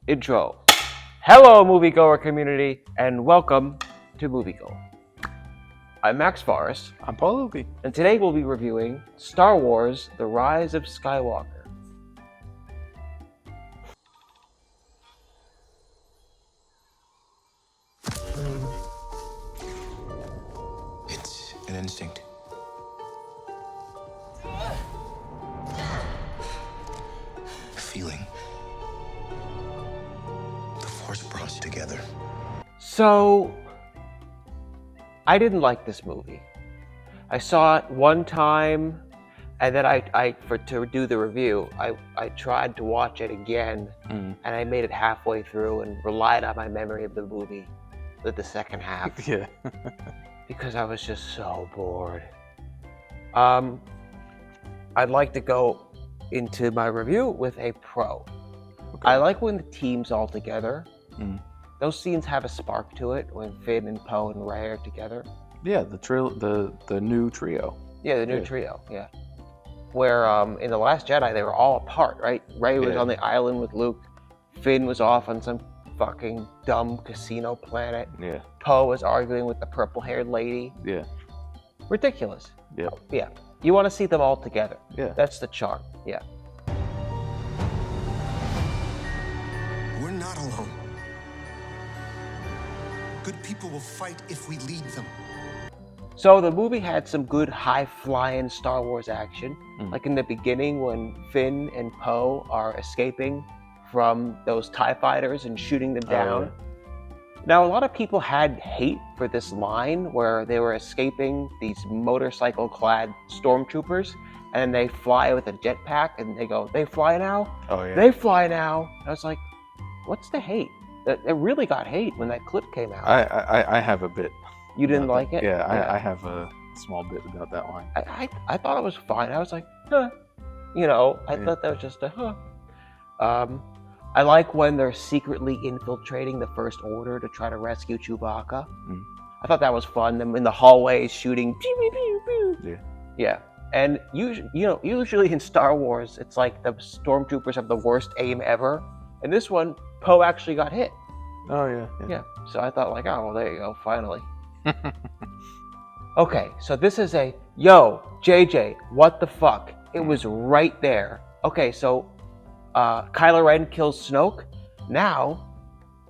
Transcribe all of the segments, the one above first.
Intro. Hello, moviegoer community, and welcome to Moviegoer. I'm Max Forrest. I'm Paul Lupi. And today we'll be reviewing Star Wars: The Rise of Skywalker. It's an instinct. A feeling. The Force brought us together. So, I didn't like this movie. I saw it one time, and then to do the review, I tried to watch it again, and I made it halfway through and relied on my memory of the movie with the second half. Yeah. Because I was just so bored. I'd like to go into my review with a pro. Okay. I like when the team's all together. Those scenes have a spark to it when Finn and Poe and Rey are together. Yeah, the new trio. Yeah, the new trio. Yeah, where in The Last Jedi they were all apart, right? Rey was on the island with Luke. Finn was off on some fucking dumb casino planet. Yeah. Poe was arguing with the purple-haired lady. Yeah. Ridiculous. Yeah. Yeah. You want to see them all together. Yeah. That's the charm. Yeah. We're not alone. Good people will fight if we lead them. So the movie had some good high-flying Star Wars action. Like in the beginning when Finn and Poe are escaping from those TIE fighters and shooting them down. Now, a lot of people had hate for this line where they were escaping these motorcycle-clad stormtroopers, and they fly with a jetpack, and they go, "They fly now? Oh, yeah. They fly now." I was like, what's the hate? It really got hate when that clip came out. I have a bit. You didn't like it? Yeah, I have a small bit about that line. I thought it was fine. I was like, huh. You know, I thought that was just a huh. I like when they're secretly infiltrating the First Order to try to rescue Chewbacca. I thought that was fun. Them in the hallways shooting. Pew, pew, pew, pew. Yeah. Yeah. And usually in Star Wars, it's like the stormtroopers have the worst aim ever. And this one, Poe actually got hit. Oh, yeah. Yeah. So I thought like, oh, well, there you go, finally. Okay, so this is a, yo, JJ, what the fuck? It was right there. Okay, so Kylo Ren kills Snoke. Now,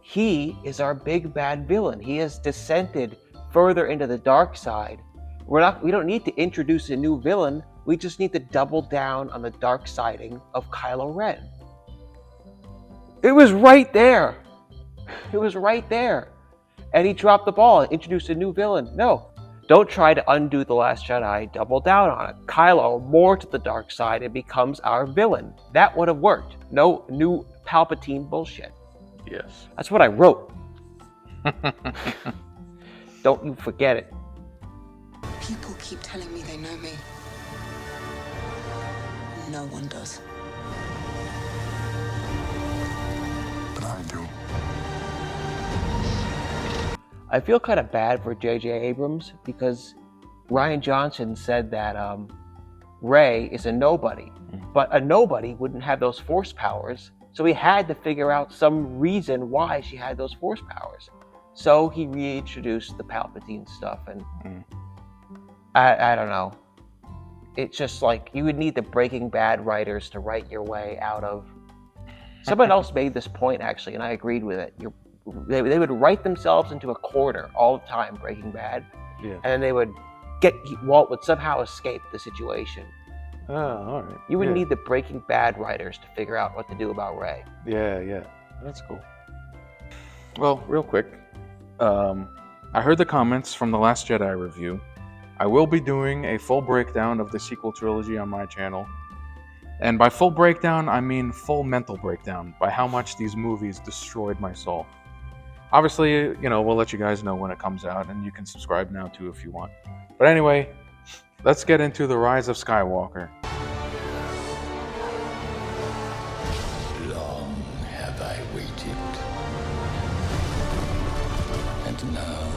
he is our big bad villain. He has descended further into the dark side. We don't need to introduce a new villain. We just need to double down on the dark siding of Kylo Ren. It was right there. It was right there. And he dropped the ball and introduced a new villain. No, don't try to undo The Last Jedi. Double down on it. Kylo more to the dark side and becomes our villain. That would have worked. No new Palpatine bullshit. Yes. That's what I wrote. Don't you forget it. People keep telling me they know me. No one does. But I do. I feel kind of bad for J.J. Abrams because Rian Johnson said that Rey is a nobody, but a nobody wouldn't have those force powers, so he had to figure out some reason why she had those force powers. So he reintroduced the Palpatine stuff, and I don't know. It's just like you would need the Breaking Bad writers to write your way out of. Someone else made this point actually, and I agreed with it. They would write themselves into a corner all the time, Breaking Bad, and then they would Walt would somehow escape the situation. Oh, all right. You would need the Breaking Bad writers to figure out what to do about Rey. Yeah, that's cool. Well, real quick, I heard the comments from the Last Jedi review. I will be doing a full breakdown of the sequel trilogy on my channel. And by full breakdown, I mean full mental breakdown by how much these movies destroyed my soul. Obviously, we'll let you guys know when it comes out, and you can subscribe now too if you want. But anyway, let's get into The Rise of Skywalker. Long have I waited. And now,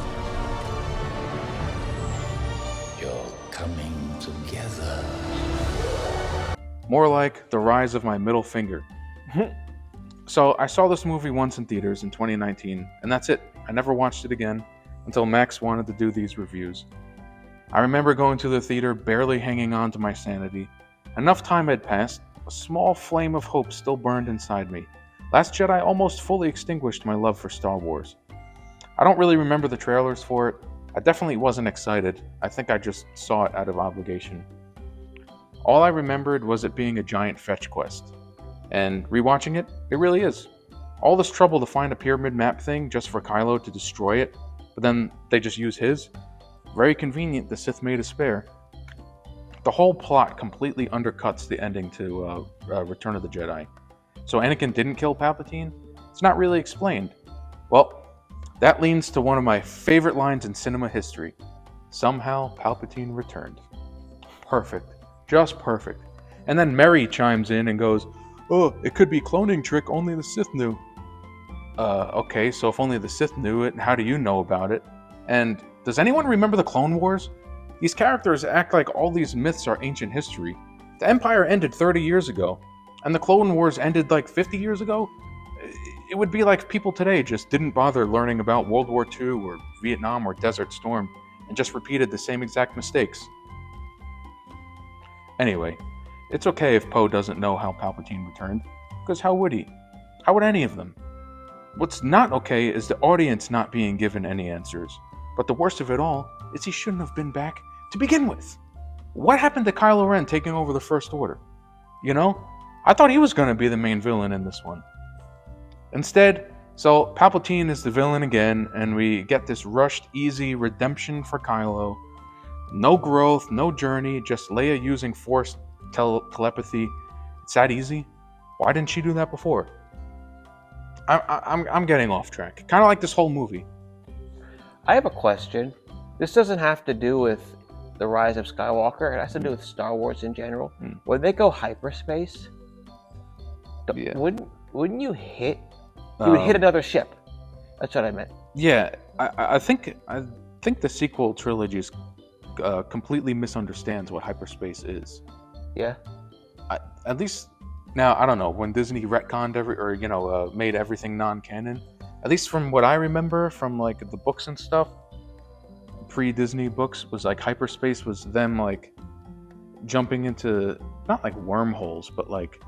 you're coming together. More like the rise of my middle finger. So I saw this movie once in theaters in 2019, and that's it. I never watched it again until Max wanted to do these reviews. I remember going to the theater barely hanging on to my sanity. Enough time had passed, a small flame of hope still burned inside me. Last Jedi almost fully extinguished my love for Star Wars. I don't really remember the trailers for it. I definitely wasn't excited. I think I just saw it out of obligation. All I remembered was it being a giant fetch quest. And rewatching it, it really is. All this trouble to find a pyramid map thing just for Kylo to destroy it, but then they just use his? Very convenient the Sith made a spare. The whole plot completely undercuts the ending to Return of the Jedi. So Anakin didn't kill Palpatine? It's not really explained. Well, that leads to one of my favorite lines in cinema history. Somehow Palpatine returned. Perfect. Just perfect. And then Mary chimes in and goes, "Oh, it could be cloning trick only the Sith knew." Okay, so if only the Sith knew it, how do you know about it? And does anyone remember the Clone Wars? These characters act like all these myths are ancient history. The Empire ended 30 years ago, and the Clone Wars ended like 50 years ago. It would be like people today just didn't bother learning about World War II or Vietnam or Desert Storm, and just repeated the same exact mistakes. Anyway, it's okay if Poe doesn't know how Palpatine returned, because how would he? How would any of them? What's not okay is the audience not being given any answers. But the worst of it all is he shouldn't have been back to begin with. What happened to Kylo Ren taking over the First Order? You know, I thought he was going to be the main villain in this one. Instead, so Palpatine is the villain again, and we get this rushed, easy redemption for Kylo. No growth, no journey, just Leia using Force telepathy. It's that easy? Why didn't she do that before? I'm getting off track. Kind of like this whole movie. I have a question. This doesn't have to do with the Rise of Skywalker. It has to do with Star Wars in general. When they go hyperspace, Yeah. wouldn't you hit? You would hit another ship. That's what I meant. Yeah, I think the sequel trilogy completely misunderstands what hyperspace is. Yeah. At least now, I don't know, when Disney retconned made everything non-canon. At least from what I remember from like the books and stuff, pre-Disney books, was like hyperspace was them like jumping into not like wormholes, but like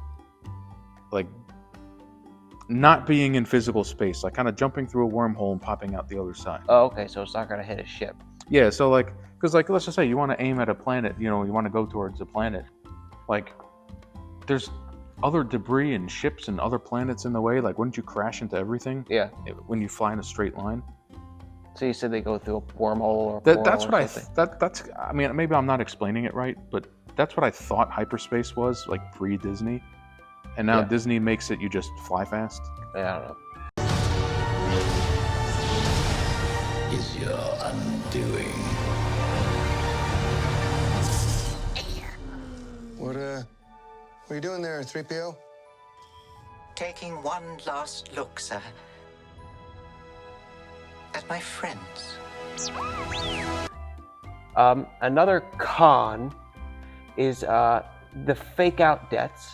not being in physical space, like kind of jumping through a wormhole and popping out the other side. Oh, okay. So it's not gonna hit a ship. Yeah. So like, because like let's just say you want to aim at a planet, you want to go towards a planet, like there's other debris and ships and other planets in the way. Like, wouldn't you crash into everything? Yeah. When you fly in a straight line. So you said they go through a wormhole or That's what something. I mean, maybe I'm not explaining it right, but that's what I thought hyperspace was, like pre-Disney. And now Disney makes it you just fly fast. Yeah, I don't know. Is your undoing. What are you doing there, 3PO? Taking one last look, sir. At my friends. Another con is the fake out deaths.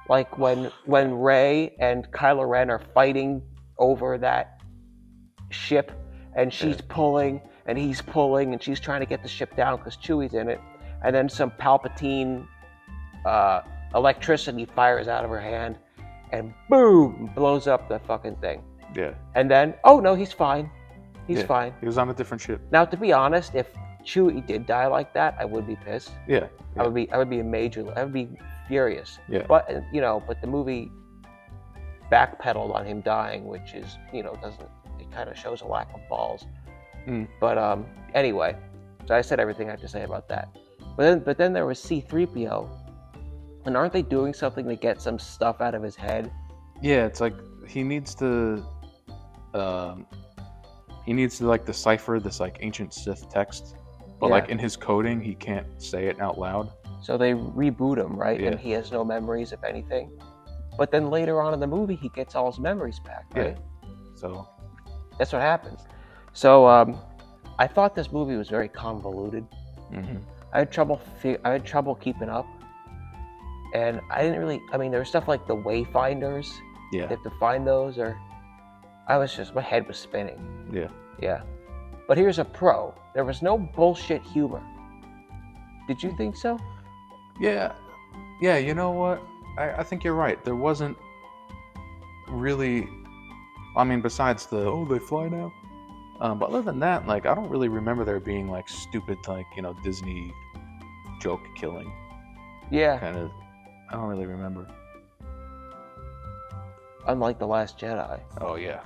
Like when Rey and Kylo Ren are fighting over that ship, and she's pulling and he's pulling, and she's trying to get the ship down because Chewie's in it, and then some Palpatine electricity fires out of her hand, and boom, blows up the fucking thing. Yeah. And then, oh no, he's fine. He's fine. He was on a different ship. Now, to be honest, if Chewie did die like that, I would be pissed. Yeah. I would be I would be furious. Yeah. But but the movie backpedaled on him dying, which is it kind of shows a lack of balls. But anyway, so I said everything I have to say about that. But then there was C-3PO, and aren't they doing something to get some stuff out of his head? Yeah, it's like he needs to like decipher this like ancient Sith text, but like in his coding he can't say it out loud. So they reboot him, right? Yeah. And he has no memories of anything. But then later on in the movie, he gets all his memories back, right? Yeah. So that's what happens. So I thought this movie was very convoluted. Mm-hmm. I had trouble keeping up, and I didn't really. I mean, there was stuff like the Wayfinders. Yeah. They have to find those, or my head was spinning. Yeah. Yeah. But here's a pro. There was no bullshit humor. Did you think so? Yeah. Yeah, you know what? I think you're right. There wasn't really, I mean, besides the, oh, they fly now. But other than that, like, I don't really remember there being, like, stupid, like, you know, Disney joke killing. Yeah. Kind of, I don't really remember. Unlike The Last Jedi. Oh, yeah.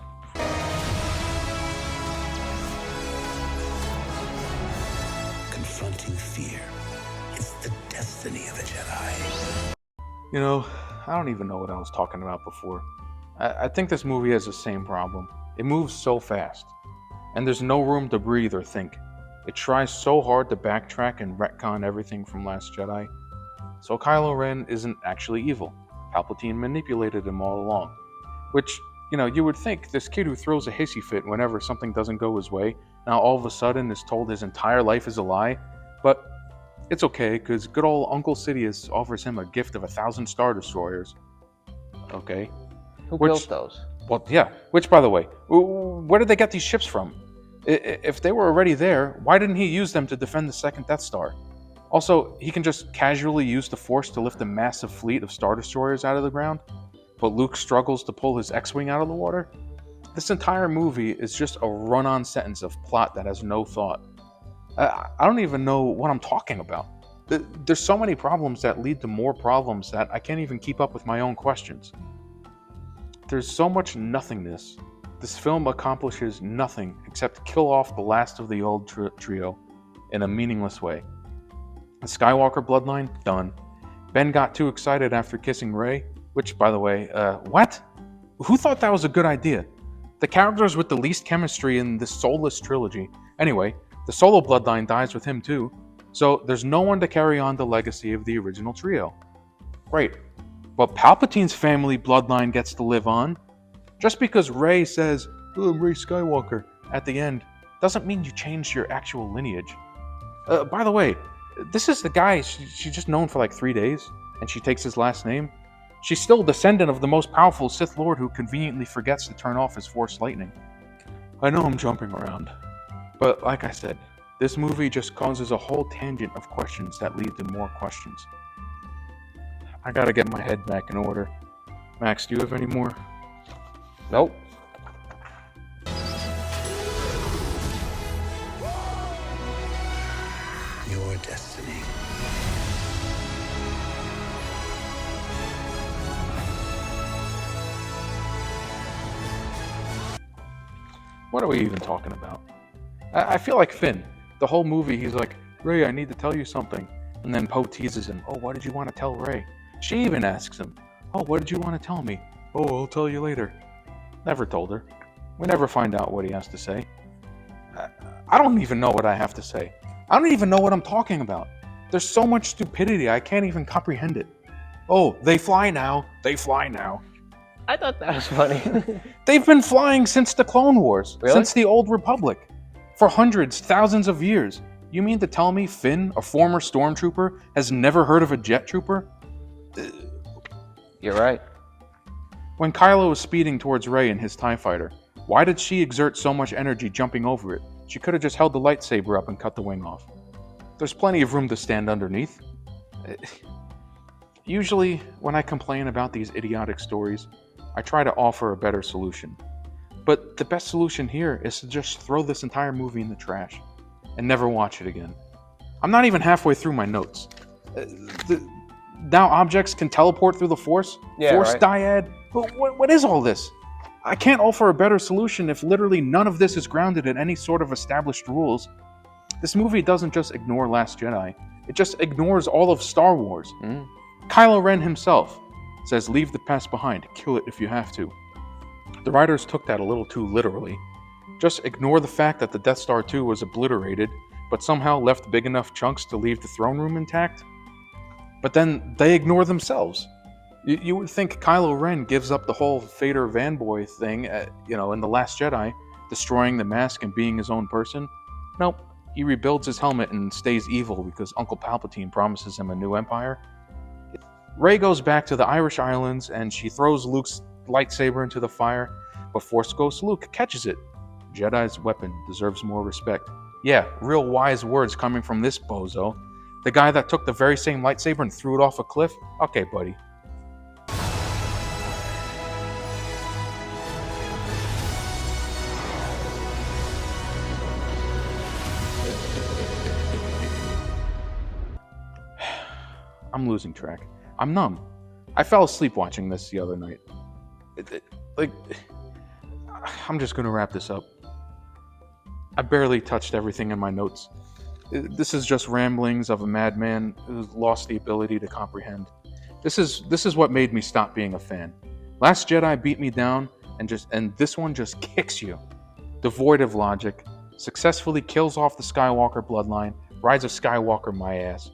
Confronting fear is the destiny of a Jedi. You know, I don't even know what I was talking about before. I think this movie has the same problem. It moves so fast, and there's no room to breathe or think. It tries so hard to backtrack and retcon everything from Last Jedi. So Kylo Ren isn't actually evil. Palpatine manipulated him all along. Which, you know, you would think this kid who throws a hissy fit whenever something doesn't go his way, now all of a sudden is told his entire life is a lie. But it's okay, because good old Uncle Sidious offers him a gift of 1,000 Star Destroyers. Okay. Who built those? Well, yeah. Which, by the way, where did they get these ships from? If they were already there, why didn't he use them to defend the second Death Star? Also, he can just casually use the Force to lift a massive fleet of Star Destroyers out of the ground, but Luke struggles to pull his X-Wing out of the water? This entire movie is just a run-on sentence of plot that has no thought. I don't even know what I'm talking about. There's so many problems that lead to more problems that I can't even keep up with my own questions. There's so much nothingness. This film accomplishes nothing except kill off the last of the old trio in a meaningless way. The Skywalker bloodline, done. Ben got too excited after kissing Rey, which, by the way, what? Who thought that was a good idea? The characters with the least chemistry in this soulless trilogy. Anyway, the Solo bloodline dies with him too, so there's no one to carry on the legacy of the original trio. Great. But Palpatine's family bloodline gets to live on. Just because Rey says, "Oh, I'm Rey Skywalker," at the end, doesn't mean you changed your actual lineage. By the way, this is the guy she's just known for like 3 days, and she takes his last name. She's still a descendant of the most powerful Sith Lord who conveniently forgets to turn off his Force lightning. I know I'm jumping around, but like I said, this movie just causes a whole tangent of questions that lead to more questions. I gotta get my head back in order. Max, do you have any more? Nope. Your destiny. What are we even talking about? I feel like Finn. The whole movie, he's like, "Rey, I need to tell you something." And then Poe teases him, "Oh, what did you want to tell Rey?" She even asks him, "Oh, what did you want to tell me?" "Oh, I'll tell you later." Never told her. We never find out what he has to say. I don't even know what I have to say. I don't even know what I'm talking about. There's so much stupidity, I can't even comprehend it. Oh, they fly now. They fly now. I thought that was funny. They've been flying since the Clone Wars, Really? since the Old Republic, for hundreds, thousands of years. You mean to tell me Finn, a former stormtrooper, has never heard of a jet trooper? You're right. When Kylo was speeding towards Rey in his TIE fighter, why did she exert so much energy jumping over it? She could have just held the lightsaber up and cut the wing off. There's plenty of room to stand underneath. Usually, when I complain about these idiotic stories, I try to offer a better solution. But the best solution here is to just throw this entire movie in the trash and never watch it again. I'm not even halfway through my notes. Now objects can teleport through the Force? Yeah, Force right. dyad? What is all this? I can't offer a better solution if literally none of this is grounded in any sort of established rules. This movie doesn't just ignore Last Jedi, it just ignores all of Star Wars. Kylo Ren himself says, "Leave the past behind, kill it if you have to." The writers took that a little too literally. Just ignore the fact that the Death Star 2 was obliterated, but somehow left big enough chunks to leave the throne room intact? But then they ignore themselves. You would think Kylo Ren gives up the whole Vader fanboy thing, in The Last Jedi, destroying the mask and being his own person. Nope, he rebuilds his helmet and stays evil because Uncle Palpatine promises him a new empire. Rey goes back to the Irish Islands and she throws Luke's lightsaber into the fire, but Force Ghost Luke catches it. Jedi's weapon deserves more respect. Yeah, real wise words coming from this bozo. The guy that took the very same lightsaber and threw it off a cliff? Okay, buddy. I'm losing track. I'm numb. I fell asleep watching this the other night. I'm just gonna wrap this up. I barely touched everything in my notes. This is just ramblings of a madman who's lost the ability to comprehend. This is what made me stop being a fan. Last Jedi beat me down, and this one just kicks you. Devoid of logic, successfully kills off the Skywalker bloodline, Rise of Skywalker my ass.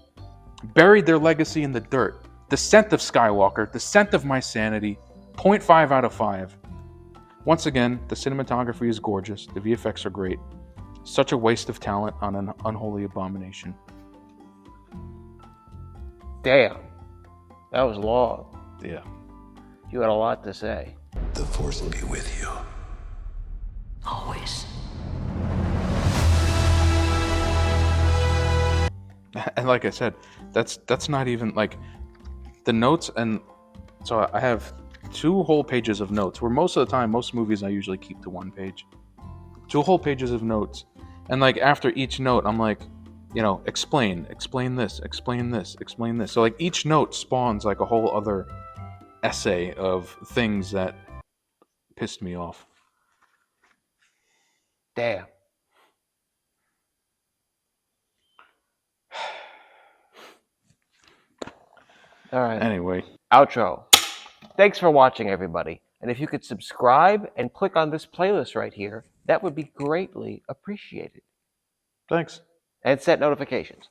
Buried their legacy in the dirt. Descent of Skywalker, Descent of my sanity, 0.5 out of 5. Once again, the cinematography is gorgeous, the VFX are great. Such a waste of talent on an unholy abomination. Damn. That was long. Yeah. You had a lot to say. The Force will be with you. Always. And like I said, that's not even like the notes. And so I have 2 whole pages of notes, where most of the time, most movies I usually keep to 1 page. 2 whole pages of notes. And like after each note, I'm like, explain this, explain this, explain this. So like each note spawns like a whole other essay of things that pissed me off. Damn. All right. Anyway. Outro. Thanks for watching, everybody. And if you could subscribe and click on this playlist right here, that would be greatly appreciated. Thanks. And set notifications.